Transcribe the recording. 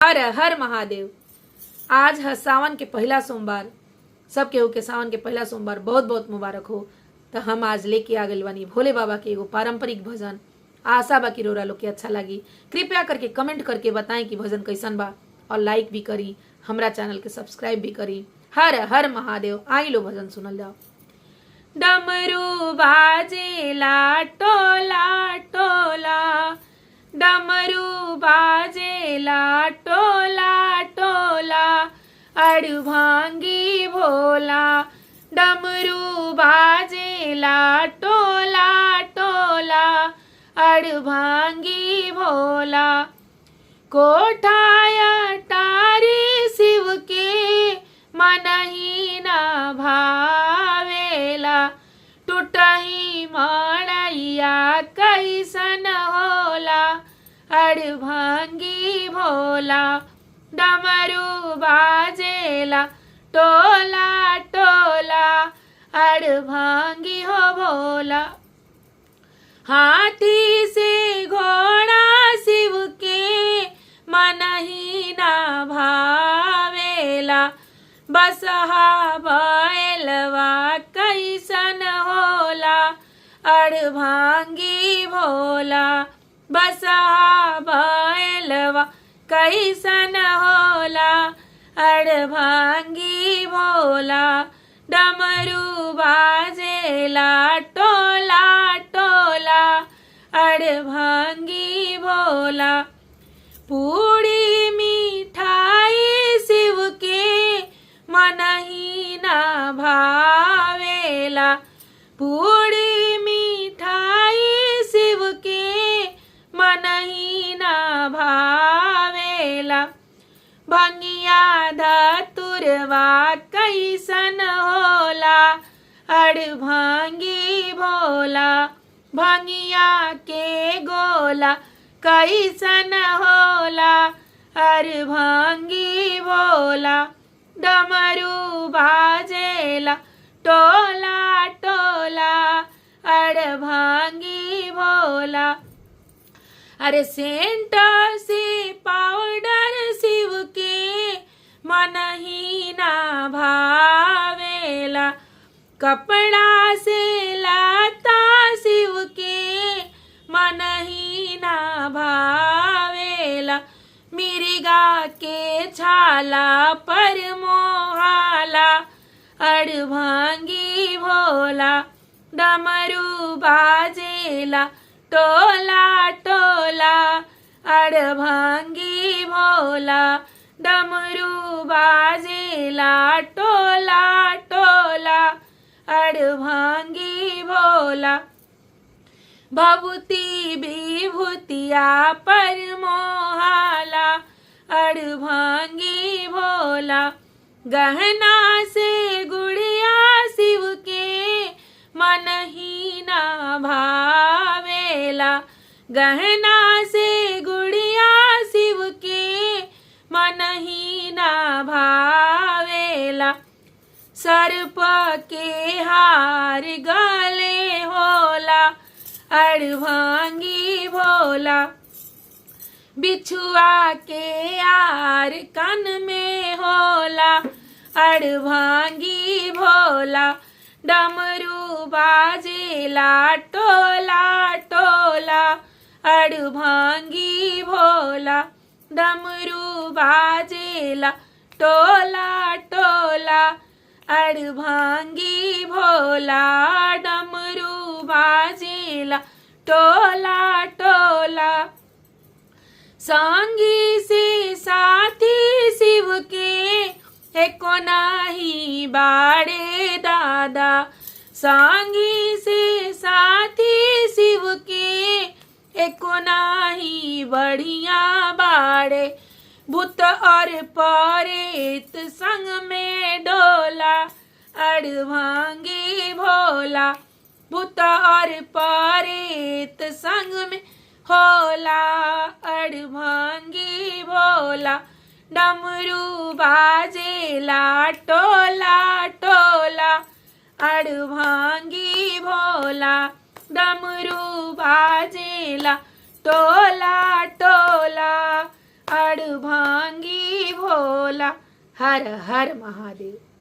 हर हर महादेव। आज है सावन के पहला सोमवार। सब केहू के सावन के पहला सोमवार बहुत बहुत मुबारक हो। तो हम आज लेके आ गए बानी भोले बाबा के एगो पारंपरिक भजन। आशा बा कि रोरा लोग के अच्छा लगी। कृपया करके कमेंट करके बताएं कि भजन कैसन बा और लाइक भी करी, हमरा चैनल के सब्सक्राइब भी करी। हर हर महादेव। आई लो भजन सुनल जाओ। डमरू बाजेला टोला टोला, डमरू बाजेला टोला टोला, अड़भांगी भोला। डमरू बाजेला टोला टोला, अड़भांगी भोला। कोठाया टारी शिव के मनही न भावेला, टूटही मड़ैया कैसन होला, अड़भांगी भोला। डमरू बाजेला टोला टोला, अड़भांगी हो भोला। हाथी से घोड़ा शिव के मनही न भावेला, बसहा बैलवा कैसन होला, अड़भांगी भोला। बसहा बैलवा कैसन होला, अड़भांगी भोला। डमरू बाजेला टोला टोला, अड़भांगी भोला। पूड़ी मिठाई शिव के मनही न भावेला, पूड़ी मिठाई शिव के मनही न भावेला। भंगिया धतुरवा कैसन होला, अड़भांगी भोला। भंगिया के गोला कैसन होला, अड़भांगी भोला। डमरू बाजेला टोला टोला, अड़भांगी भोला। अरे सेंट से पाउडर शिव के मनही न भावेला, कपड़ा से लाता शिव के मनही न भावेला। मिर्गा के छाला पर मोहाला, अड़भांगी भोला। डमरू बाजेला टोला टोला, अड़भांगी भोला। डमरू बाजेला टोला टोला, अड़भांगी भोला। भभूति विभूतिया पर मोहाला, अड़भांगी भोला। गहना से गुड़िया शिव के मनही न भावेला, गहना से गुड़िया शिव के मनही न भावेला। सर्प के हार गले होला, अड़भांगी भोला। बिछुआ के आर कान में होला, अड़भांगी भोला। डमरू बाजेला टोला टोला, अड़भांगी भोला। डमरू बाजेला टोला टोला, अड़भांगी भोला। डमरू बाजेला टोला टोला। संगी से साथी शिव के एको नाही बाड़े दादा, संगी से साथी शिव के एको नाही बढ़िया बाड़े। भूत और परेत संग में डोला, अड़भांगी भोला। भूत और परेत संग में होला, अड़भांगी भोला। डमरू बाजेला टोला टोला, अड़भांगी भोला। डमरू बाजेला टोला टोला, अड़भांगी भोला, हर हर महादेव।